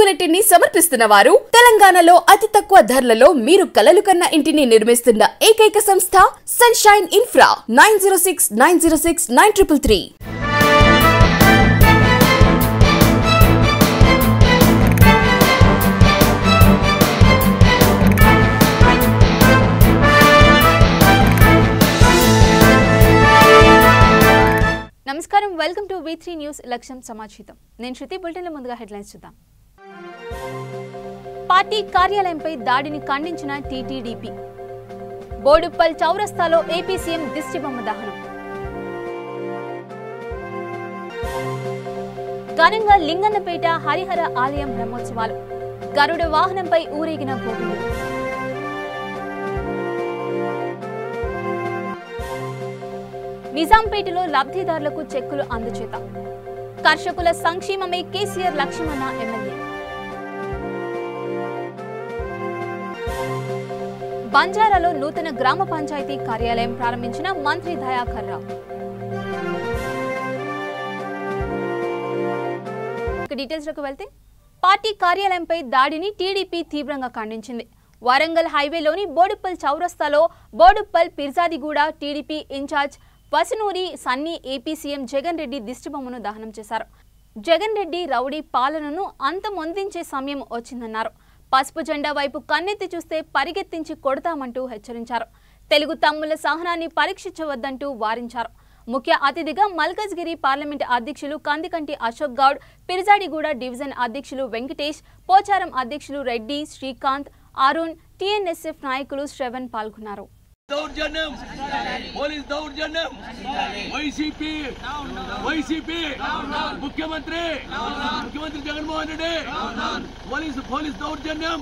Unit ని సమర్పిస్తున్న వారు తెలంగాణలో అతి తక్కువ ధరలలో మీరు కలలు కన్న ఇంటిని నిర్మిస్తున్న ఏకైక సంస్థ సన్షైన్ ఇన్ఫ్రా 9069069333. నమస్కారం, వెల్కమ్ టు V3 న్యూస్ లక్ష్యం సమాచారం. నేను శృతి. బులెటిన్ల ముందుగా హెడ్లైన్స్ చూద్దాం. పార్టీ కార్యాలయంపై దాడిని ఖండించిన టీటీడీపీ. బోడుప్పల్ చౌరస్తాలో ఏపీ సీఎం దిష్టిబొమ్మ దహనం. ఘనంగా లింగన్నపేట హరిహర ఆలయం బ్రహ్మోత్సవాలు. గరుడ వాహనంపై ఊరేగిన గోవిందుడు. నిజాంపేటలో లబ్ధిదారులకు చెక్కులు అందజేత. కర్షకుల సంక్షేమమే కేసీఆర్ లక్ష్యమన్న ఎమ్మెల్యే. బంజారాలో నూతన గ్రామ పంచాయతీ కార్యాలయం ప్రారంభించిన మంత్రి దయాకర్ రావు. డీటెయిల్స్లోకి వెళ్తే, పార్టీ కార్యాలయంపై దాడిని టీడీపీ తీవ్రంగా ఖండించింది. వరంగల్ హైవేలోని బోడుప్పల్ చౌరస్తాలో Boduppal Peerzadiguda TDP incharge Vasanuri Sunny AP CM Jagan Reddy దిష్టిబొమ్మను దహనం చేశారు. జగన్ రెడ్డి రౌడీ పాలనను అంతమొందించే సమయం వచ్చిందన్నారు. పసుపు జెండా వైపు కన్నెత్తి చూస్తే పరిగెత్తించి కొడతామంటూ హెచ్చరించారు. తెలుగు తమ్ముల సహనాన్ని పరీక్షించవద్దంటూ వారించారు. ముఖ్య అతిథిగా మల్కజ్గిరి పార్లమెంట్ అధ్యక్షులు కందికంటి అశోక్ గౌడ్, పిర్జాడిగూడ డివిజన్ అధ్యక్షులు వెంకటేష్, పోచారం అధ్యక్షులు రెడ్డి, శ్రీకాంత్, అరుణ్, టీఎన్ఎస్ఎఫ్ నాయకులు శ్రవణ్ పాల్గొన్నారు. దౌర్జన్యం, పోలీస్ దౌర్జన్యం, వైసీపీ ముఖ్యమంత్రి జగన్మోహన్ రెడ్డి, పోలీస్ దౌర్జన్యం.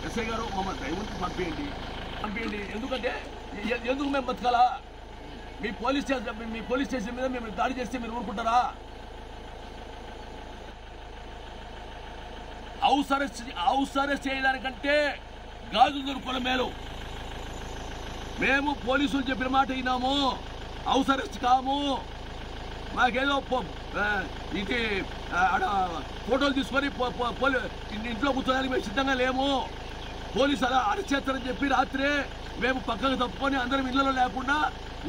ఎస్ఐ గారు మమ్మల్ని దయవుంచి పంపించండి. ఎందుకంటే ఎందుకు మేము బతకాలా? మీ పోలీస్ స్టేషన్ మీద మేము దాడి చేస్తే మీరు ఊరుకుంటారా? హౌస్ అరెస్ట్ చేయడానికంటే గాజులు దొరుకుల మేలు. మేము పోలీసులు చెప్పిన మాట విన్నాము. హౌస్ అరెస్ట్ కాము. మాకేదో ఇది ఫోటోలు తీసుకొని ఇంట్లో కూర్చోడానికి మేము సిద్ధంగా లేము. పోలీసు అలా అరెస్ట్ చేస్తారని చెప్పి రాత్రే మేము పక్కకు తప్పుకొని అందరం ఇళ్లలో లేకుండా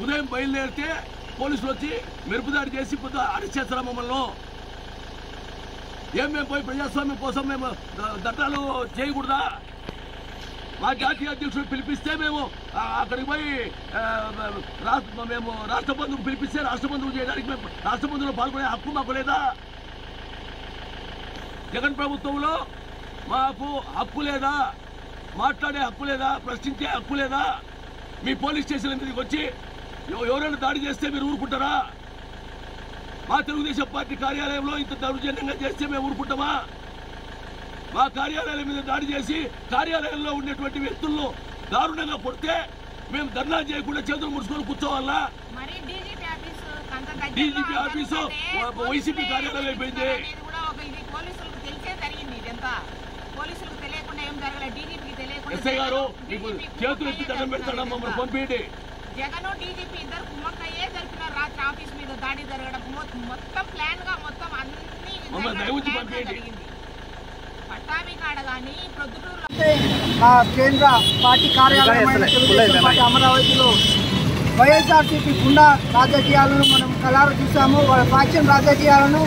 ఉదయం బయలుదేరితే పోలీసులు వచ్చి మెరుపుదాడి చేసి అరెస్ట్ చేస్తారా మమ్మల్ని? ఏం మేము పోయి ప్రజాస్వామ్యం కోసం మేము దట్టాలు చేయకూడదా? మా జాతీయ అధ్యక్షుడు పిలిపిస్తే మేము అక్కడికి పోయి మేము రాష్ట్ర బంధువుకు పిలిపిస్తే రాష్ట్ర బంధువు చేయడానికి మేము రాష్ట్ర బంధువులో పాల్గొనే హక్కు మాకు లేదా? జగన్ ప్రభుత్వంలో మాకు హక్కు లేదా? మాట్లాడే హక్కు లేదా? ప్రశ్నించే హక్కు లేదా? మీ పోలీస్ స్టేషన్ మీదకి వచ్చి ఎవరైనా దాడి చేస్తే మీరు ఊరుకుంటారా? మా తెలుగుదేశం పార్టీ కార్యాలయంలో ఇంత దౌర్జన్యంగా చేస్తే మేము ఊరుకుంటామా? మా కార్యాలయం మీద దాడి చేసి కార్యాలయంలో ఉండేటువంటి వ్యక్తులను దారుణంగా కొడితే మేము ధర్నా చేయకుండా చేతులు ముడుచుకొని కూర్చోవాలా? డీజీపీ ఆఫీసు వైసీపీ కార్యాలయం అయిపోయింది. ఎస్ఐ గారు మీకు చేతులు ఎత్తి దండం పెడతాడా? మమ్మల్ని పంపించండి. జగన్ డీజీపీ ఇద్దరు కుమ్మక్కయ్యే జరిపినారు. రాత్రి ఆఫీస్ మీద దాడి జరగడం మొత్తం ప్లాన్ గా మొత్తం అన్ని జరిగింది. పట్టాభి కాడ కానీ ప్రొద్దుటూరులో కేంద్ర పార్టీ కార్యాలయం అమరావతిలో వైఎస్ఆర్సీపీ గుండా రాజకీయాలను మనం కలారు చూసాము. వాళ్ళ ఫ్యాక్షన్ రాజకీయాలను,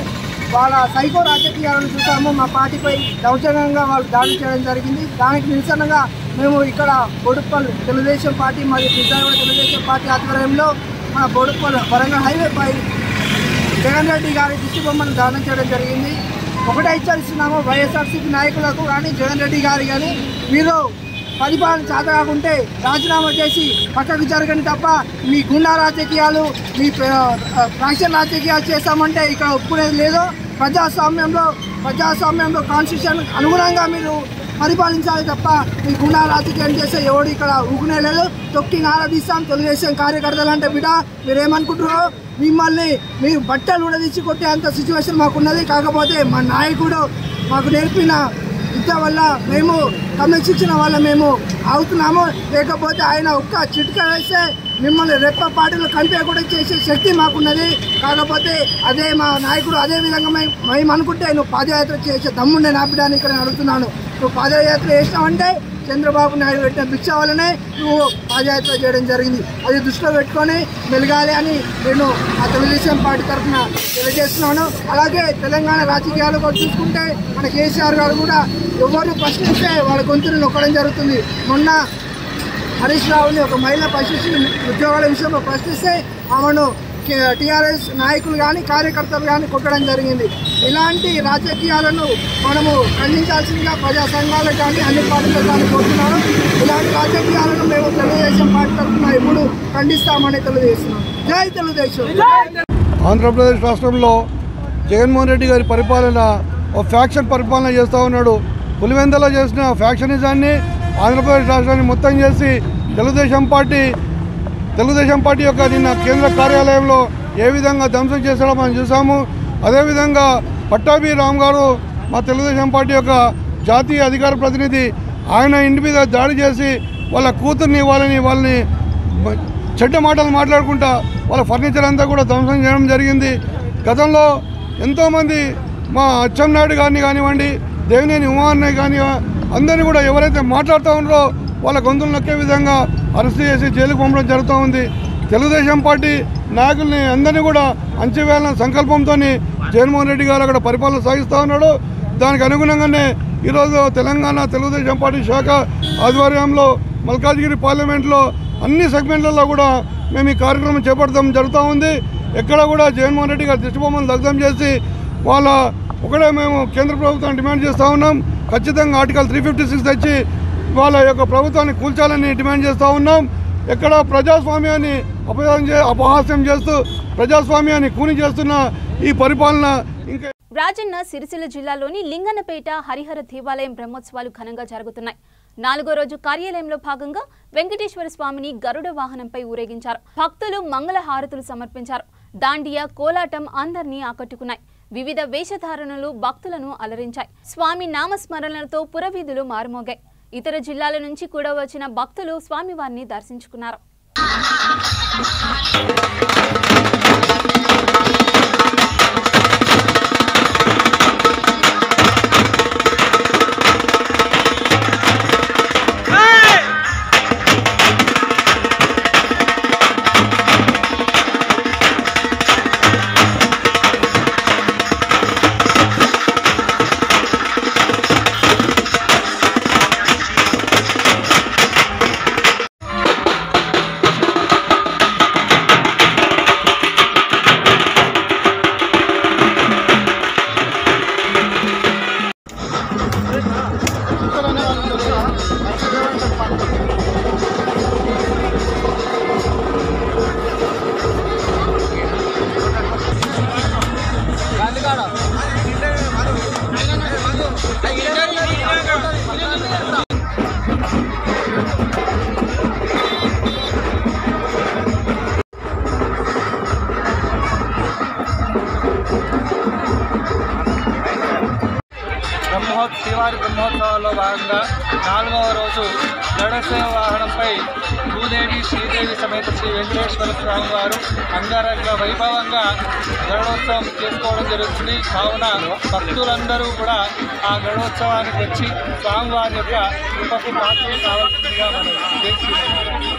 వాళ్ళ సైకో రాజకీయాలను చూసాము. మా పార్టీపై దౌర్జన్యంగా వాళ్ళు దాడి చేయడం జరిగింది. దానికి నిరసనగా మేము ఇక్కడ బోడుప్పల్ తెలుగుదేశం పార్టీ మరియు పిర్జాదిగూడ తెలుగుదేశం పార్టీ ఆధ్వర్యంలో మన బోడుప్పల్ వరంగల్ హైవేపై జగన్ రెడ్డి గారి దిష్టిబొమ్మను దానం చేయడం జరిగింది. ఒకటే హెచ్చరిస్తున్నాము వైఎస్ఆర్సీపీ నాయకులకు కానీ జగన్ రెడ్డి గారు కానీ, మీరు పరిపాలన చేత కాకుంటే రాజీనామా చేసి పక్కకు జరగండి తప్ప మీ గుండా రాజకీయాలు, మీ ఫ్యాక్షన్ రాజకీయాలు చేస్తామంటే ఇక్కడ ఒప్పుకునేది లేదు. ప్రజాస్వామ్యంలో కాన్స్టిట్యూషన్ అనుగుణంగా మీరు పరిపాలించాలి తప్ప మీ గుండా రాజకీయం చేస్తే ఎవడు ఇక్కడ ఊకునే లేదు. తొక్కి ఆరాధిస్తాం తెలుగుదేశం కార్యకర్తలు అంటే బిడ్డ మీరేమనుకుంటున్నారో మిమ్మల్ని మీరు బట్టలు ఉడదీసి కొట్టే అంత సిచ్యువేషన్ మాకున్నది. కాకపోతే మా నాయకుడు మాకు నేర్పిన యుద్ధ చర్చ వల్ల మేము క్రమశిక్షణ వల్ల మేము అవుతున్నాము. లేకపోతే ఆయన ఒక్క చిట్క వేస్తే మిమ్మల్ని రెప్ప పాటలు కంటే కూడా చేసే శక్తి మాకున్నది. కాకపోతే అదే మా నాయకుడు అదే విధంగా మేము అనుకుంటే నువ్వు పాదయాత్ర చేసే దమ్ముండే నాపడానికి ఇక్కడ అడుగుతున్నాను. నువ్వు పాదయాత్ర చేసినావంటే చంద్రబాబు నాయుడు పెట్టిన భిక్ష వల్లనే నువ్వు పాదయాత్ర చేయడం జరిగింది. అది దృష్టిలో పెట్టుకొని మెలగాలి అని నేను ఆ తెలుగుదేశం పార్టీ తరఫున తెలియజేస్తున్నాను. అలాగే తెలంగాణ రాజకీయాలు కూడా చూసుకుంటే మన కేసీఆర్ గారు కూడా ఎవరు ప్రశ్నిస్తే వాళ్ళ గొంతుని నొక్కడం జరుగుతుంది. మొన్న హరీష్ రావుని ఒక మహిళ ప్రశ్నించి ఉద్యోగాల విషయంలో ప్రశ్నిస్తే ఆమెను టీఆర్ఎస్ నాయకులు కానీ కార్యకర్తలు కానీ కొట్టడం జరిగింది. ఇలాంటి రాజకీయాలను మనము ఖండించాల్సిందిగా ప్రజా సంఘాలకు కానీ అన్ని పార్టీలకు కానీ కోరుతున్నాను. ఇలాంటి రాజకీయాలను మేము తెలుగుదేశం పార్టీ తరఫున ఎప్పుడు ఖండిస్తామని తెలియజేస్తున్నాం. జై తెలుగుదేశం. ఆంధ్రప్రదేశ్ రాష్ట్రంలో జగన్మోహన్ రెడ్డి గారి పరిపాలన ఒక ఫ్యాక్షన్ పరిపాలన చేస్తూ ఉన్నాడు. పులివెందులో చేసిన ఫ్యాక్షనిజాన్ని ఆంధ్రప్రదేశ్ రాష్ట్రాన్ని మొత్తం చేసి తెలుగుదేశం పార్టీ యొక్క నిన్న కేంద్ర కార్యాలయంలో ఏ విధంగా ధ్వంసం చేశాడో మనం చూసాము. అదేవిధంగా పట్టాభి రామ్ గారు మా తెలుగుదేశం పార్టీ యొక్క జాతీయ అధికార ప్రతినిధి, ఆయన ఇంటి మీద దాడి చేసి వాళ్ళ కూతుర్ని వాళ్ళని చెడ్డ మాటలు మాట్లాడుకుంటా వాళ్ళ ఫర్నిచర్ అంతా కూడా ధ్వంసం చేయడం జరిగింది. గతంలో ఎంతోమంది మా అచ్చెన్నాయుడు గారిని కానివ్వండి, దేవినేని ఉమాన్ని కానీ అందరినీ కూడా ఎవరైతే మాట్లాడుతూ ఉన్నారో వాళ్ళ గొంతులు నొక్కే విధంగా అరెస్ట్ చేసి జైలుకు పంపడం జరుగుతూ ఉంది. తెలుగుదేశం పార్టీ నాయకుల్ని అందరినీ కూడా అంచెవేయాలన్న సంకల్పంతో జగన్మోహన్ రెడ్డి గారు అక్కడ పరిపాలన సాగిస్తూ ఉన్నాడు. దానికి అనుగుణంగానే ఈరోజు తెలంగాణ తెలుగుదేశం పార్టీ శాఖ ఆధ్వర్యంలో మల్కాజ్గిరి పార్లమెంట్లో అన్ని సెగ్మెంట్లలో కూడా మేము ఈ కార్యక్రమం చేపట్టడం జరుగుతూ ఉంది. ఎక్కడ కూడా జగన్మోహన్ రెడ్డి గారి దిష్టిబొమ్మను దగ్ధం చేసి ఒకటే మేము కేంద్ర ప్రభుత్వం డిమాండ్ చేస్తూ ఉన్నాం. ఖచ్చితంగా ఆర్టికల్ 356 తెచ్చి వాళ్ళ యొక్క ప్రభుత్వాన్ని కూల్చాలని డిమాండ్ చేస్తూ ఉన్నాం. ఎక్కడ ప్రజాస్వామ్యాన్ని అపహాస్యం చేస్తూ ప్రజాస్వామ్యాన్ని కూని చేస్తున్న ఈ పరిపాలన ఇంకా. రాజన్న సిరిసిల్ల జిల్లాలోని లింగన్నపేట హరిహర దేవాలయం బ్రహ్మోత్సవాలు ఘనంగా జరుగుతున్నాయి. 4వ రోజు కార్యాలయంలో భాగంగా వెంకటేశ్వర స్వామిని గరుడ వాహనంపై ఊరేగించారు. భక్తులు మంగళ హారతులు సమర్పించారు. దాండియా, కోలాటం అందరినీ ఆకట్టుకున్నాయి. వివిధ వేషధారణలు భక్తులను అలరించాయి. స్వామి నామస్మరణలతో పురవీధులు మారుమోగాయి. ఇతర జిల్లాల నుంచి కూడా వచ్చిన భక్తులు స్వామివారిని దర్శించుకున్నారు. శ్రీవారి బ్రహ్మోత్సవాల్లో భాగంగా 4వ రోజు గరుడసేవ వాహనంపై భూదేవి శ్రీదేవి సమేత శ్రీ వెంకటేశ్వర స్వామి వారు అంగరంగ వైభవంగా గరుడోత్సవం చేసుకోవడం జరుగుతుంది. కావున భక్తులందరూ కూడా ఆ గరుడోత్సవానికి వచ్చి స్వామివారి యొక్క కృపకు పాత్రలు కావాల్సిందిగా మనం ఉద్దేశిస్తున్నాం.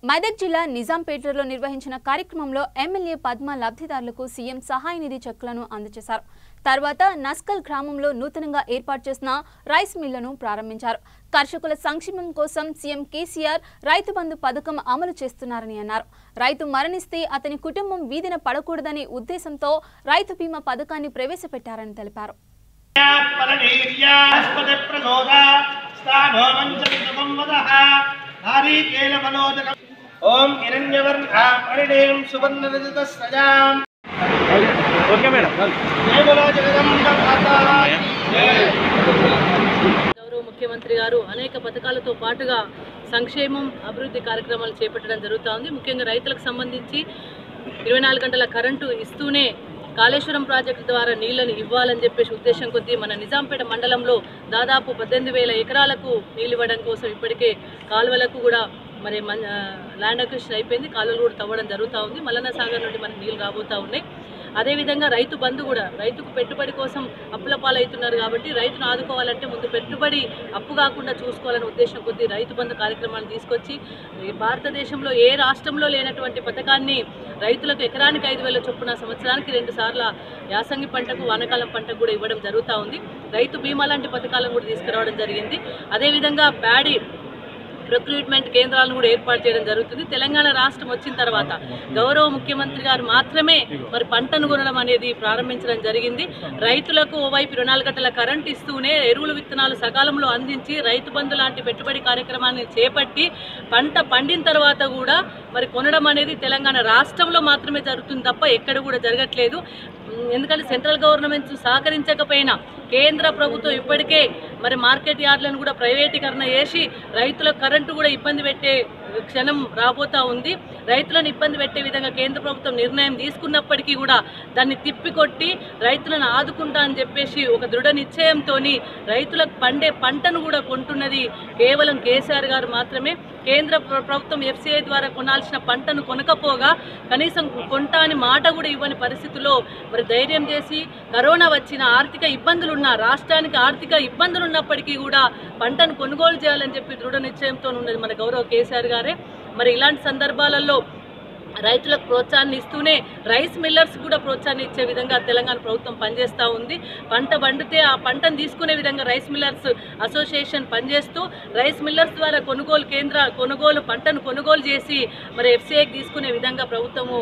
మెదక్ జిల్లా నిజాంపేటలో నిర్వహించిన కార్యక్రమంలో ఎమ్మెల్యే పద్మ లబ్ధిదారులకు సీఎం సహాయ నిధి చెక్కులను అందజేశారు. తర్వాత నస్కల్ గ్రామంలో నూతనంగా ఏర్పాటు చేసిన రైస్ మిల్లును ప్రారంభించారు. కర్షకుల సంక్షేమం కోసం సీఎం కేసీఆర్ రైతు బంధు పథకం అమలు చేస్తున్నారని అన్నారు. రైతు మరణిస్తే అతని కుటుంబం వీధిన పడకూడదనే ఉద్దేశంతో రైతు బీమా పథకాన్ని ప్రవేశపెట్టారని తెలిపారు. ఓం హిరణ్యవర్ణా పరిణేయం సువర్ణరజతస్రజాం. Okay madam. గౌరవ ముఖ్యమంత్రి గారు అనేక పథకాలతో పాటుగా సంక్షేమం, అభివృద్ధి కార్యక్రమాలు చేపట్టడం జరుగుతూ ఉంది. ముఖ్యంగా రైతులకు సంబంధించి 24 గంటల కరెంటు ఇస్తూనే కాళేశ్వరం ప్రాజెక్టు ద్వారా నీళ్లను ఇవ్వాలని చెప్పేసి ఉద్దేశం కొద్దీ మన నిజాంపేట మండలంలో దాదాపు 18,000 ఎకరాలకు నీళ్ళు ఇవ్వడం కోసం ఇప్పటికే కాలువలకు కూడా మరి ల్యాండ్ అక్విజిషన్ అయిపోయింది. కాలువలు కూడా తవ్వడం జరుగుతూ ఉంది. మల్లన్న సాగర్ నుండి మనకి నీళ్ళు రాబోతూ ఉన్నాయి. అదేవిధంగా రైతు బంధు కూడా రైతుకు పెట్టుబడి కోసం అప్పుల పాలవుతున్నారు కాబట్టి రైతును ఆదుకోవాలంటే ముందు పెట్టుబడి అప్పు కాకుండా చూసుకోవాలనే ఉద్దేశం కొద్దీ రైతు బంధు కార్యక్రమాన్ని తీసుకొచ్చి భారతదేశంలో ఏ రాష్ట్రంలో లేనటువంటి పథకాన్ని రైతులకు ఎకరానికి 5,000 చొప్పున సంవత్సరానికి 2 సార్లు యాసంగి పంటకు వానాకాలం పంటకు కూడా ఇవ్వడం జరుగుతూ ఉంది. రైతు బీమా లాంటి పథకాలను కూడా తీసుకురావడం జరిగింది. అదేవిధంగా ప్యాడీ ప్రొక్యూర్మెంట్ కేంద్రాలను కూడా ఏర్పాటు చేయడం జరుగుతుంది. తెలంగాణ రాష్ట్రం వచ్చిన తర్వాత గౌరవ ముఖ్యమంత్రి గారు మాత్రమే మరి పంటను కొనడం అనేది ప్రారంభించడం జరిగింది. రైతులకు ఓవైపు 24 గంటల కరెంట్ ఇస్తూనే ఎరువులు విత్తనాలు సకాలంలో అందించి రైతు బంధు లాంటి పెట్టుబడి కార్యక్రమాన్ని చేపట్టి పంట పండిన తర్వాత కూడా మరి కొనడం అనేది తెలంగాణ రాష్ట్రంలో మాత్రమే జరుగుతుంది తప్ప ఎక్కడ కూడా జరగట్లేదు. ఎందుకంటే సెంట్రల్ గవర్నమెంట్ సహకరించకపోయినా కేంద్ర ప్రభుత్వం ఇప్పటికే మరి మార్కెట్ యార్డులను కూడా ప్రైవేటీకరణ చేసి రైతులకు కరెంటు కూడా ఇబ్బంది పెట్టే క్షణం రాబోతా ఉంది. రైతులను ఇబ్బంది పెట్టే విధంగా కేంద్ర ప్రభుత్వం నిర్ణయం తీసుకున్నప్పటికీ కూడా దాన్ని తిప్పికొట్టి రైతులను ఆదుకుంటా అని చెప్పేసి ఒక దృఢ నిశ్చయంతో రైతులకు పండే పంటను కూడా కొంటున్నది కేవలం కేసీఆర్ గారు మాత్రమే. కేంద్ర ప్రభుత్వం FCI ద్వారా కొనాల్సిన పంటను కొనకపోగా కనీసం కొంటా అని మాట కూడా ఇవ్వని పరిస్థితుల్లో మరి ధైర్యం చేసి కరోనా వచ్చిన ఆర్థిక ఇబ్బందులున్న రాష్ట్రానికి ఆర్థిక ఇబ్బందులు ఉన్నప్పటికీ కూడా పంటను కొనుగోలు చేయాలని చెప్పి దృఢ నిశ్చయంతో ఉన్నది మన గౌరవ కేసీఆర్ గారే. మరి ఇలాంటి సందర్భాలలో రైతులకు ప్రోత్సాహాన్ని ఇస్తూనే రైస్ మిల్లర్స్ కూడా ప్రోత్సాహాన్ని ఇచ్చే విధంగా తెలంగాణ ప్రభుత్వం పనిచేస్తూ ఉంది. పంట పండితే ఆ పంటను తీసుకునే విధంగా రైస్ మిల్లర్స్ అసోసియేషన్ పనిచేస్తూ రైస్ మిల్లర్స్ ద్వారా పంటను కొనుగోలు చేసి మరి FCIకి తీసుకునే విధంగా ప్రభుత్వము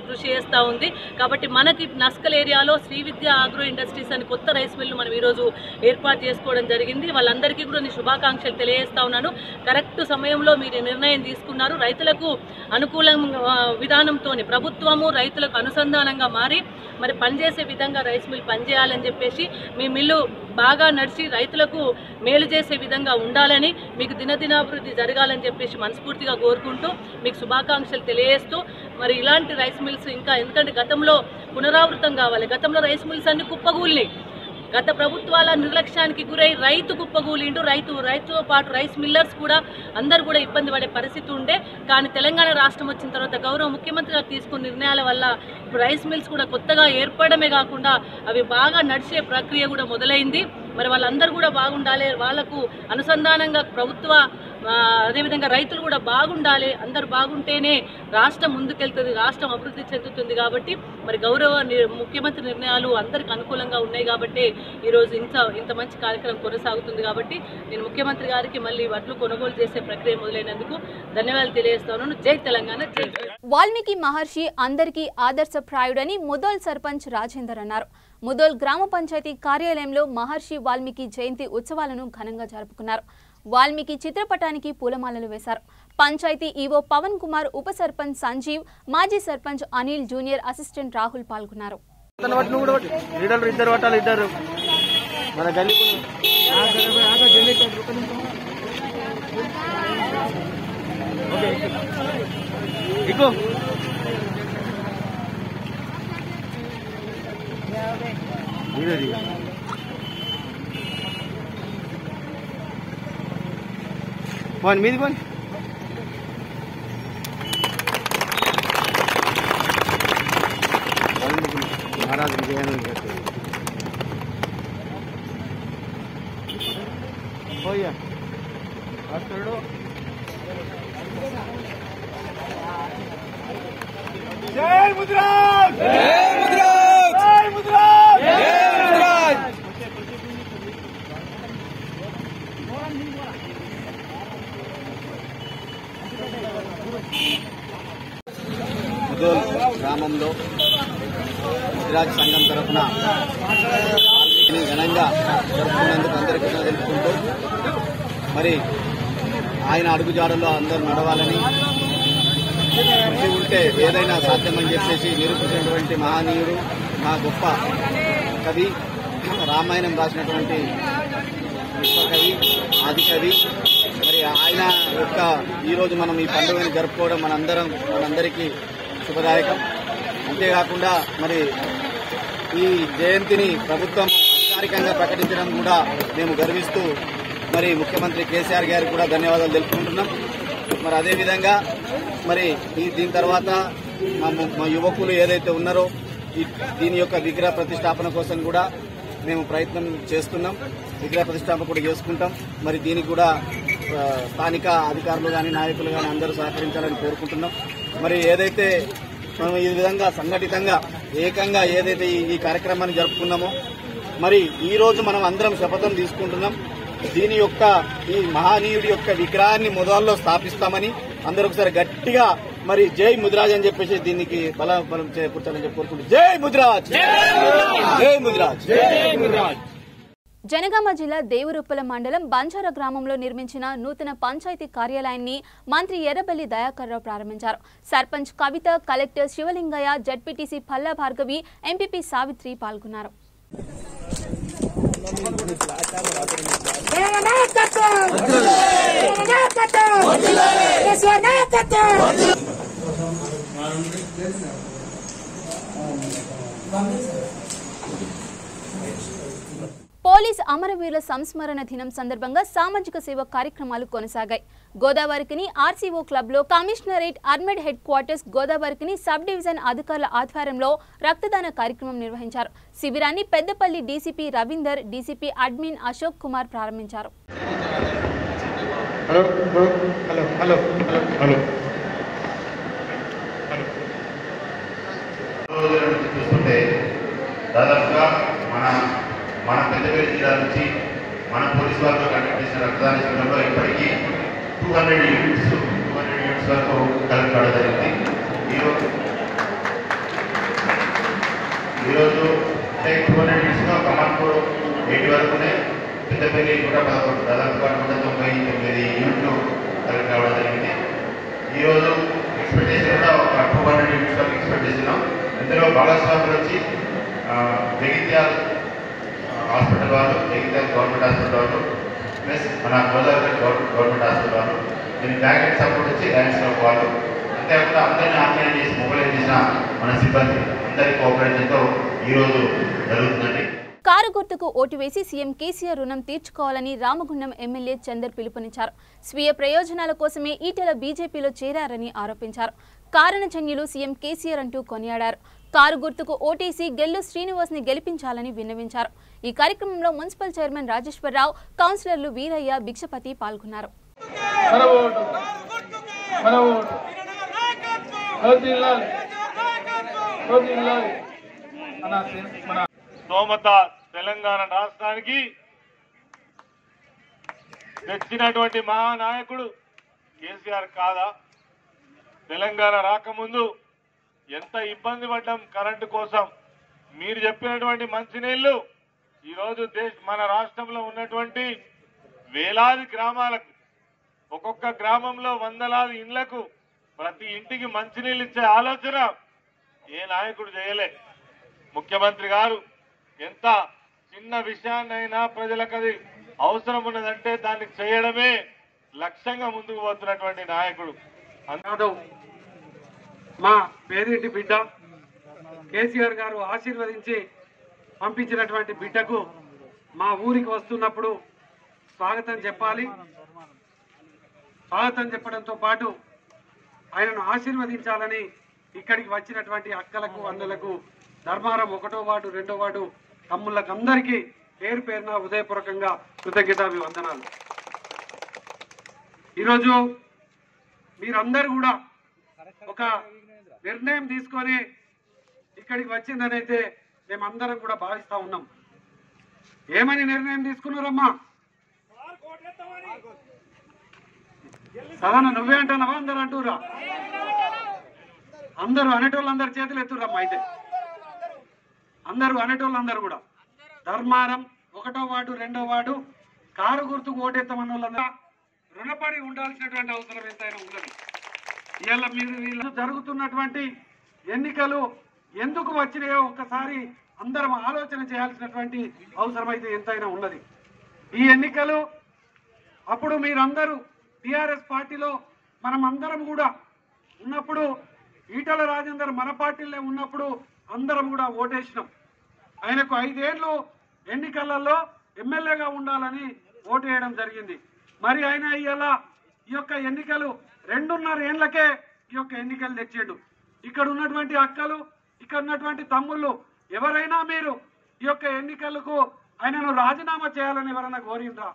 కృషి చేస్తూ ఉంది. కాబట్టి మనకి నస్కల్ ఏరియాలో శ్రీ విద్య ఆగ్రో ఇండస్ట్రీస్ అని కొత్త రైస్ మిల్లు మనం ఈరోజు ఏర్పాటు చేసుకోవడం జరిగింది. వాళ్ళందరికీ కూడా నేను శుభాకాంక్షలు తెలియజేస్తా ఉన్నాను. కరెక్ట్ సమయంలో మీరు నిర్ణయం తీసుకున్నారు. రైతులకు అనుకూలంగా విధానంతో ప్రభుత్వము రైతులకు అనుసంధానంగా మారి మరి పనిచేసే విధంగా రైస్ మిల్ పనిచేయాలని చెప్పేసి మీ మిల్లు బాగా నడిచి రైతులకు మేలు చేసే విధంగా ఉండాలని మీకు దినదినాభివృద్ధి జరగాలని చెప్పేసి మనస్ఫూర్తిగా కోరుకుంటూ మీకు శుభాకాంక్షలు తెలియజేస్తూ మరి ఇలాంటి రైస్ మిల్స్ ఇంకా ఎందుకంటే గతంలో పునరావృతం కావాలి. గతంలో రైస్ మిల్స్ అన్ని కుప్పగూలిని గత ప్రభుత్వాల నిర్లక్ష్యానికి గురై రైతు కుప్పగూలిండు. రైతుతో పాటు రైస్ మిల్లర్స్ కూడా అందరూ కూడా ఇబ్బంది పడే పరిస్థితి ఉండే. కానీ తెలంగాణ రాష్ట్రం వచ్చిన తర్వాత గౌరవ ముఖ్యమంత్రి గారు తీసుకున్న నిర్ణయాల వల్ల ఇప్పుడు రైస్ మిల్స్ కూడా కొత్తగా ఏర్పడమే కాకుండా అవి బాగా నడిచే ప్రక్రియ కూడా మొదలైంది. మరి వాళ్ళందరూ కూడా బాగుండాలి, వాళ్లకు అనుసంధానంగా ప్రభుత్వ అదేవిధంగా రైతులు కూడా బాగుండాలి. అందరూ బాగుంటేనే రాష్ట్రం ముందుకెళ్తుంది, రాష్ట్రం అభివృద్ధి చెందుతుంది. కాబట్టి మరి గౌరవ ముఖ్యమంత్రి నిర్ణయాలు అందరికి అనుకూలంగా ఉన్నాయి కాబట్టి ఈరోజు ఇంత మంచి కార్యక్రమం కొనసాగుతుంది. కాబట్టి నేను ముఖ్యమంత్రి గారికి మళ్ళీ వడ్లు కొనుగోలు చేసే ప్రక్రియ మొదలైనందుకు ధన్యవాదాలు తెలియజేస్తున్నాను. జై తెలంగాణ, జై. వాల్మీకి మహర్షి అందరికీ ఆదర్శప్రాయుడని ముదోల్ సర్పంచ్ రాజేందర్ అన్నారు. ముదోల్ గ్రామ పంచాయతీ కార్యాలయంలో మహర్షి వాల్మీకి జయంతి ఉత్సవాలను ఘనంగా జరుపుకున్నారు. వాల్మీకి చిత్రపటానికి పూలమాలలు వేశారు. పంచాయతీ ఈవో పవన్ కుమార్, ఉప సర్పంచ్ సంజీవ్, మాజీ సర్పంచ్ అనిల్, జూనియర్ అసిస్టెంట్ రాహుల్ పాల్గొన్నారు. One minute, one. महाराज भैया जय मुद्राज, जय मुद्राज, जय मुद्राज, जय मुद्राज. ముదోల్ గ్రామంలో ముదిరాజ్ సంఘం తరఫున వాల్మీకిని ఘనంగా జరుపుకునేందుకు అందరికీ తెలుపుకుంటూ మరి ఆయన అడుగుజాడల్లో అందరూ నడవాలని, కృషి ఉంటే ఏదైనా సాధ్యమని చెప్పేసి నిరూపించినటువంటి మహనీయుడు, మా గొప్ప కవి, రామాయణం రాసినటువంటి విశ్వకవి, ఆదికవి. మరి ఆయన యొక్క ఈరోజు మనం ఈ పండుగను జరుపుకోవడం మనందరికీ శుభదాయకం. అంతేకాకుండా మరి ఈ జయంతిని ప్రభుత్వం అధికారికంగా ప్రకటించడం కూడా మేము గర్విస్తూ మరి ముఖ్యమంత్రి కేసీఆర్ గారికి కూడా ధన్యవాదాలు తెలుపుకుంటున్నాం. మరి అదేవిధంగా మరి దీని తర్వాత మా యువకులు ఏదైతే ఉన్నారో దీని యొక్క విగ్రహ ప్రతిష్టాపన కోసం కూడా మేము ప్రయత్నం చేస్తున్నాం. విగ్రహ ప్రతిష్టాపన కూడా చేసుకుంటాం. మరి దీనికి కూడా స్థానిక అధికారులు కానీ నాయకులు కానీ అందరూ సహకరించాలని కోరుకుంటున్నాం. మరి ఏదైతే మనం ఈ విధంగా సంఘటితంగా ఏకంగా ఏదైతే ఈ కార్యక్రమాన్ని జరుపుకున్నామో మరి ఈ రోజు మనం అందరం శపథం తీసుకుంటున్నాం. దీని యొక్క ఈ మహనీయుడి యొక్క విగ్రహాన్ని మొదల్లో స్థాపిస్తామని అందరూ ఒకసారి గట్టిగా మరి జై ముదిరాజ్ అని చెప్పేసి దీనికి బలం చేకూర్చాలని చెప్పి కోరుకుంటున్నాం. జై ముదిరాజ్, జై ముదిరాజ్, జై ముదిరాజ్. జనగామ జిల్లా దేవరుప్పల మండలం బంజారా గ్రామంలో నిర్మించిన నూతన పంచాయతీ కార్యాలయాన్ని మంత్రి ఎర్రబెల్లి దయాకర్ రావు ప్రారంభించారు. Sarpanch Kavitha, collector Shivalingaiah, ZPTC Palla Bhargavi, MPP Savitri పాల్గొన్నారు. పోలీస్ అమరవీరుల సంస్మరణ దినం సందర్భంగా సామాజిక సేవ కార్యక్రమాలు కొనసాగాయి. గోదావరికిని ఆర్సీఓ క్లబ్లో commissionerate, armed headquarters, Godavarikhani sub division అధికారుల ఆధ్వర్యంలో రక్తదాన కార్యక్రమం నిర్వహించారు. శిబిరాన్ని Peddapalli DCP Ravinder, DCP admin Ashok Kumar ప్రారంభించారు. దాదాపుగా మన పెద్దపల్లి జిల్లా నుంచి మన పోలీసు వారితో కండక్ట్ చేసిన రక్తదాన శిబిరంలో ఇప్పటికీ 200 యూనిట్స్ వరకు కలెక్ట్ కావడం జరిగింది. ఈరోజు అంటే 200 యూనిట్స్లో కమాన్పూర్ 80 వరకునే, పెద్దపల్లి 111, దాదాపుగా 199 యూనిట్లు కలెక్ట్ కావడం జరిగింది. ఈరోజు ఎక్స్పెక్టేషన్ కూడా ఒక 200 యూనిట్స్ వరకు ఎక్స్పెక్ట్ చేస్తున్నాం. ఇందులో భాగస్వాములు వచ్చి జగిత్యాల హాస్పిటల్ వాళ్ళు, జగిత్యాల గవర్నమెంట్ హాస్పిటల్ వాళ్ళు, ప్లస్ మన గోదావరి గవర్నమెంట్ హాస్పిటల్ వాళ్ళు, దీని బ్యాకెట్ సపోర్ట్ వచ్చి లయన్స్ క్లబ్ వాళ్ళు, అంతేకాకుండా అందరినీ ఆర్గనైజ్ చేసి మొబైలైజ్ చేసిన మన సిబ్బంది అందరి కోఆపరేషన్తో ఈరోజు జరుగుతుందండి. కారు గుర్తుకు ఓటు వేసి సీఎం కేసీఆర్ రుణం తీర్చుకోవాలని రామగుండం ఎమ్మెల్యే చందర్ పిలుపునిచ్చారు. స్వీయ ప్రయోజనాల కోసమే ఈటెల బీజేపీలో చేరారని ఆరోపించారు. కారణజన్యులు సీఎం కేసీఆర్ అంటూ కొనియాడారు. కారు గుర్తుకు ఓటేసి గెల్లు శ్రీనివాస్ ని గెలిపించాలని విన్నవించారు. ఈ కార్యక్రమంలో మున్సిపల్ చైర్మన్ రాజేశ్వరరావు, కౌన్సిలర్లు వీరయ్య, భిక్షపతి పాల్గొన్నారు. స్తోమత తెలంగాణ రాష్ట్రానికి తెచ్చినటువంటి మహానాయకుడు కేసీఆర్ కాదా? తెలంగాణ రాకముందు ఎంత ఇబ్బంది పడ్డాం కరెంటు కోసం. మీరు చెప్పినటువంటి మంచినీళ్లు ఈరోజు మన రాష్ట్రంలో ఉన్నటువంటి వేలాది గ్రామాలకు, ఒక్కొక్క గ్రామంలో వందలాది ఇండ్లకు ప్రతి ఇంటికి మంచినీళ్ళు ఇచ్చే ఆలోచన ఏ నాయకుడు చేయలే. ముఖ్యమంత్రి గారు ఎంత చిన్న విషయాన్నైనా ప్రజలకు అది అవసరం ఉన్నదంటే దాన్ని చేయడమే లక్ష్యంగా ముందుకు పోతున్నటువంటి నాయకుడు. యాదవ్ మా పేరింటి బిడ్డ, కేసీఆర్ గారు ఆశీర్వదించి పంపించినటువంటి బిడ్డకు మా ఊరికి వస్తున్నప్పుడు స్వాగతం చెప్పాలి. స్వాగతం చెప్పడంతో పాటు ఆయనను ఆశీర్వదించాలని ఇక్కడికి వచ్చినటువంటి అక్కలకు, అన్నలకు, ధర్మారం 1వ వార్డు, 2వ వార్డు తమ్ముళ్ళకు అందరికీ పేరు పేరున హృదయపూర్వకంగా కృతజ్ఞతాభివందనాలు. ఈరోజు మీరందరూ కూడా ఒక నిర్ణయం తీసుకొని ఇక్కడికి వచ్చిందనైతే మేమందరం కూడా భావిస్తా ఉన్నాం. ఏమని నిర్ణయం తీసుకున్నారమ్మా? సదాన నువ్వే అంటున్నావా? అందరు అంటురా? అందరూ అనేటోళ్ళందరూ చేతులు ఎత్తురమ్మా. అయితే అందరూ అనేటోళ్ళందరూ కూడా ధర్మారం 1వ వార్డు, 2వ వార్డు కారు గుర్తుకు ఓటెత్తమన్న వాళ్ళందరూ రుణపడి ఉండాల్సినటువంటి అవసరం ఎంతైనా ఉన్నది. ఇవాళ వీళ్ళు జరుగుతున్నటువంటి ఎన్నికలు ఎందుకు వచ్చినాయో ఒక్కసారి అందరం ఆలోచన చేయాల్సినటువంటి అవసరం అయితే ఎంతైనా ఉన్నది. ఈ ఎన్నికలు అప్పుడు మీరందరూ టీఆర్ఎస్ పార్టీలో మనం అందరం కూడా ఉన్నప్పుడు, ఈటల రాజేందర్ మన పార్టీలో ఉన్నప్పుడు అందరం కూడా ఓటేసినాం. ఆయనకు 5 ఏళ్ళు ఎన్నికలలో ఎమ్మెల్యేగా ఉండాలని ఓటు వేయడం జరిగింది. మరి ఆయన ఇలా ఈ యొక్క ఎన్నికలు 2.5 ఏళ్లకే ఈ యొక్క ఎన్నికలు తెచ్చిండు. ఇక్కడ ఉన్నటువంటి అక్కలు, ఇక్కడ ఉన్నటువంటి తమ్ముళ్ళు ఎవరైనా మీరు ఈ యొక్క ఎన్నికలకు ఆయనను రాజీనామా చేయాలని ఎవరైనా కోరిండ్రా?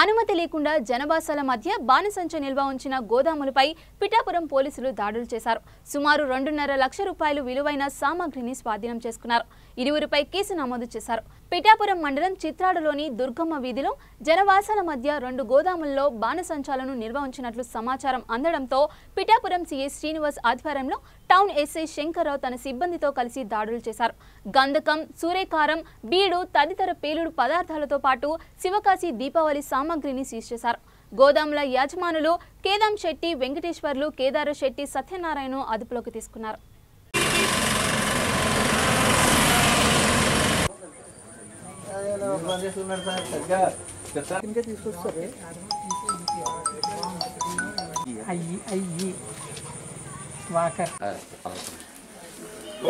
అనుమతి లేకుండా జనవాసాల మధ్య బాణసంచ నిల్వ ఉంచిన గోదాములపై పిఠాపురం పోలీసులు దాడులు చేశారు. సుమారు 2.5 లక్షల రూపాయలు విలువైన సామాగ్రిని స్వాధీనం చేసుకున్నారు. ఇరువురిపై కేసు నమోదు చేశారు. పిఠాపురం మండలం చిత్రాడులోని దుర్గమ్మ వీధిలో జనవాసాల మధ్య 2 గోదాముల్లో బాణసంచాలను నిల్వ ఉంచినట్లు సమాచారం అందడంతో పిఠాపురం సీఐ శ్రీనివాస్ ఆధ్వర్యంలో టౌన్ ఎస్ఐ శంకర్రావు తన సిబ్బందితో కలిసి దాడులు చేశారు. గంధకం, సూరేకారం, బీడు తదితర పేలుడు పదార్థాలతో పాటు శివకాశి దీపావళి సామాగ్రిని సీజ్ చేశారు. గోదాముల యాజమానులు కేదాం శెట్టి వెంకటేశ్వర్లు, కేదార శెట్టి సత్యనారాయణ అదుపులోకి తీసుకున్నారు.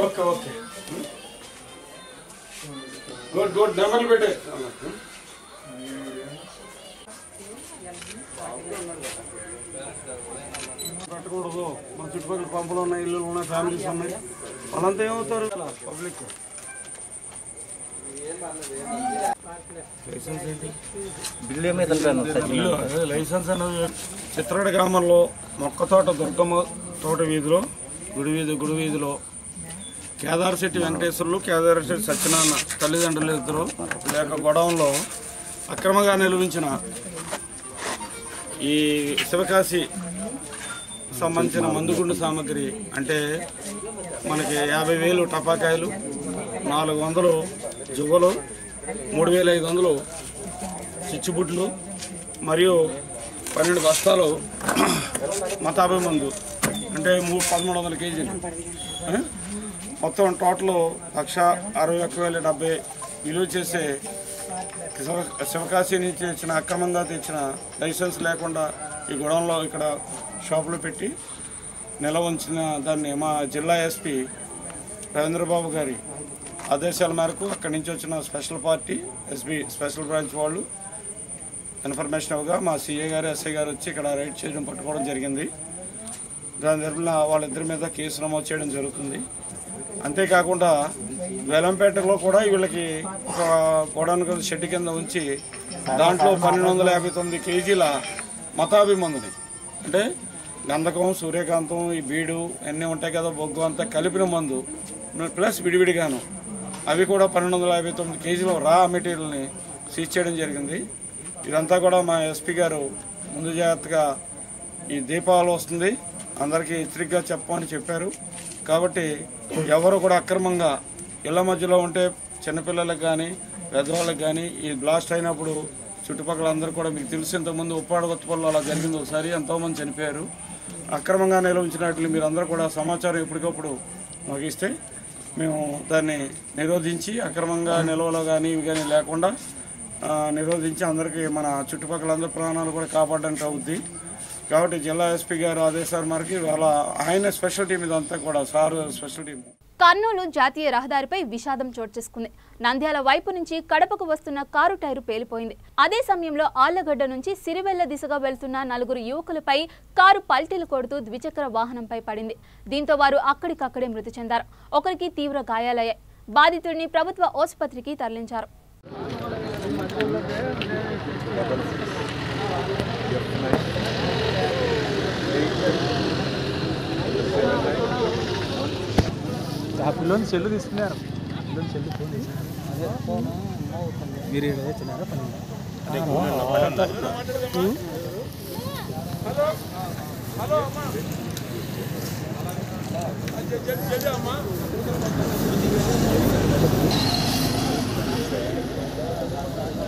ఓకే ఓకే గుడ్ గుడ్ నెంబర్లు పెట్టే పెట్టకూడదు. మన చుట్టుపక్కల పంపులు ఉన్నాయి, ఇల్లులు ఉన్నాయి, ఫ్యామిలీస్ ఉన్నాయి. వాళ్ళంతా ఏమవుతారు? పబ్లిక్. లైసెన్స్ ఏంటి? లైసెన్స్ అనేది చిత్రాడ గ్రామంలో మొక్కతోట దుర్గమ్మ తోట వీధిలో గుడి వీధిలో కేదార శెట్టి వెంకటేశ్వర్లు, కేదార శెట్టి సత్యనారాయణ తల్లిదండ్రులు ఇద్దరు లేక గొడవంలో అక్రమంగా నిలువించిన ఈ శివకాశి సంబంధించిన మందుగుండు సామాగ్రి అంటే మనకి 50,000 టపాకాయలు, 400 జువ్వలు, 3,500 చిచ్చుబుడ్లు మరియు 12 బస్తాలు మతాబీ మందు అంటే 1,300 కేజీలు. మొత్తం టోటల్ 1,61,070 విలువ చేసే శివకాశి నుంచి తెచ్చిన అక్రమంగా తెచ్చిన లైసెన్స్ లేకుండా ఈ గొడవలో ఇక్కడ షాపులో పెట్టి నిల్వ ఉంచిన దాన్ని మా జిల్లా ఎస్పీ రవీంద్రబాబు గారి ఆదేశాల మేరకు అక్కడి నుంచి వచ్చిన special party SB special branch వాళ్ళు ఇన్ఫర్మేషన్ ఇవ్వగా మా సిఏ గారు, ఎస్ఐ గారు వచ్చి ఇక్కడ రైడ్ చేయడం పట్టుకోవడం జరిగింది. దాని తరఫున వాళ్ళిద్దరి మీద కేసు నమోదు చేయడం జరుగుతుంది. అంతేకాకుండా వేలంపేటలో కూడా వీళ్ళకి ఒక గోడౌన్ షెడ్ కింద ఉంచి దాంట్లో 1,259 కేజీల మతాబీ మందుని అంటే గంధకం, సూర్యకాంతం, ఈ బీడు అన్నీ ఉంటాయి కదా, బొగ్గు అంతా కలిపిన మందు ప్లస్ విడివిడిగాను అవి కూడా 1,259 కేజీల రా మెటీరియల్ని సీజ్ చేయడం జరిగింది. ఇదంతా కూడా మా ఎస్పీ గారు ముందు జాగ్రత్తగా ఈ దీపావళి వస్తుంది, అందరికీ హెచ్చరికగా చెప్పమని చెప్పారు. కాబట్టి ఎవరు కూడా అక్రమంగా ఇళ్ల మధ్యలో ఉంటే చిన్నపిల్లలకు కానీ పెద్దవాళ్ళకి కానీ ఈ బ్లాస్ట్ అయినప్పుడు చుట్టుపక్కల అందరూ కూడా మీకు తెలిసి ఇంతకుముందు ఉప్పాడ కొత్తపల్లిలో అలా జరిగింది ఒకసారి, ఎంతోమంది చనిపోయారు. అక్రమంగా నిల్వించినట్లు మీరు అందరూ కూడా సమాచారం ఎప్పటికప్పుడు మాకు ఇస్తే మేము దాన్ని నిరోధించి అక్రమంగా నిల్వలో కానీ ఇవి కానీ లేకుండా నిరోధించి అందరికీ మన చుట్టుపక్కల అందరి ప్రాణాలు కూడా కాపాడడానికి అవుద్ది. కాబట్టి జిల్లా ఎస్పీ గారు ఆదేశాల మేరకు ఇవాళ ఆయన స్పెషల్ టీం ఇదంతా కూడా సార్ స్పెషల్ టీం. కర్నూలు జాతీయ రహదారిపై విషాదం చోటు చేసుకుంది. నంద్యాల వైపు నుంచి కడపకు వస్తున్న కారు టైరు పేలిపోయింది. అదే సమయంలో ఆళ్లగడ్డ నుంచి సిరివెల్ల దిశగా వెళ్తున్న 4 యువకులపై కారు పల్టీలు కొడుతూ ద్విచక్ర వాహనంపై పడింది. దీంతో వారు అక్కడికక్కడే మృతి చెందారు. ఒకరికి తీవ్ర గాయాలయ్యాయి. బాధితుడిని ప్రభుత్వ ఆసుపత్రికి తరలించారు. పిల్లని సెల్లు తీసుకున్నారు. మీరు చిన్నారా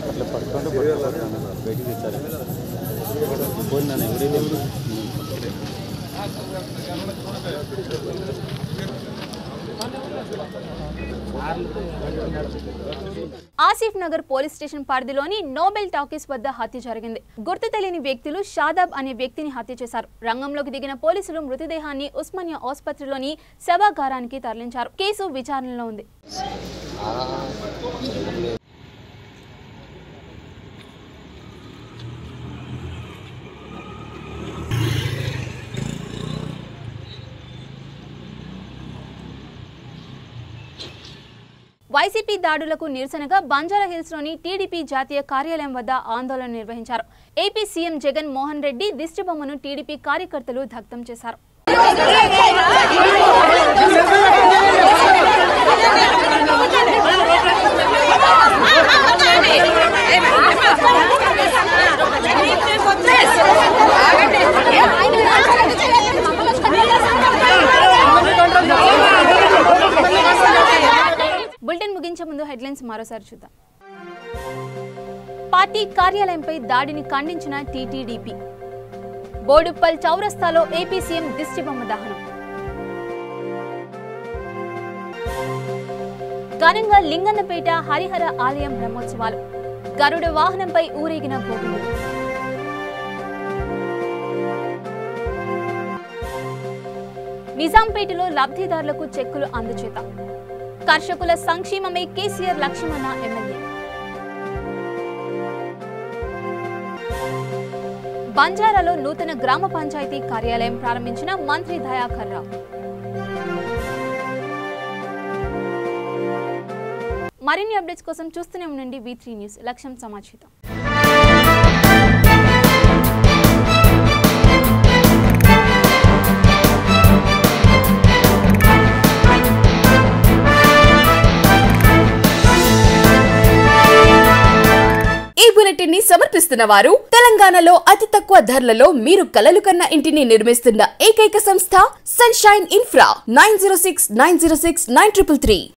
అట్లా పడుకుంటే బయటికి తెచ్చారు. పోయినాను ఎవరైతే ఆసిఫ్ నగర్ పోలీస్ స్టేషన్ పరిధిలోని నోబెల్ టాకీస్ వద్ద హత్య జరిగింది. గుర్తు తెలియని వ్యక్తులు షాదాబ్ అనే వ్యక్తిని హత్య చేశారు. రంగంలోకి దిగిన పోలీసులు మృతదేహాన్ని ఉస్మానియా ఆసుపత్రిలోని శవాగారానికి తరలించారు. కేసు విచారణలో ఉంది. వైసీపీ దాడులకు నిరసనగా బంజారాహిల్స్లోని టీడీపీ జాతీయ కార్యాలయం వద్ద ఆందోళన నిర్వహించారు. ఏపీ సీఎం జగన్ మోహన్ రెడ్డి దిష్టిబొమ్మను టీడీపీ కార్యకర్తలు దగ్ధం చేశారు. బులెటిన్ ముగించే ముందు హెడ్లైన్స్ మరోసారి చూద్దాం. పార్టీ కార్యాలయంపై దాడిని ఖండించిన టీటీడీపీ. బోడుప్పల్ చౌరస్తాలో ఏపీ సీఎం దిష్టిబొమ్మ దహనం. ఘనంగా లింగన్నపేట హరిహర ఆలయం బ్రహ్మోత్సవాలు. గరుడ వాహనంపై ఊరేగిన గోవిందుడు. నిజాంపేటలో లబ్ధిదారులకు చెక్కులు అందజేత. కర్షకుల సంక్షేమమే కేసీఆర్ లక్ష్యమన్న ఎమ్మెల్యే. బంజారాలో నూతన గ్రామ పంచాయతీ కార్యాలయం ప్రారంభించిన మంత్రి దయాకర్ రావు. మరిన్ని అప్డేట్స్ కోసం చూస్తూనే ఉండండి V3 న్యూస్. లక్ష్యం సమాచారం. ఈ బులెటిన్ ని సమర్పిస్తున్న వారు తెలంగాణలో అతి తక్కువ ధరలలో మీరు కలలు కన్న ఇంటిని నిర్మిస్తున్న ఏకైక సంస్థ సన్షైన్ ఇన్ఫ్రా 9069069333.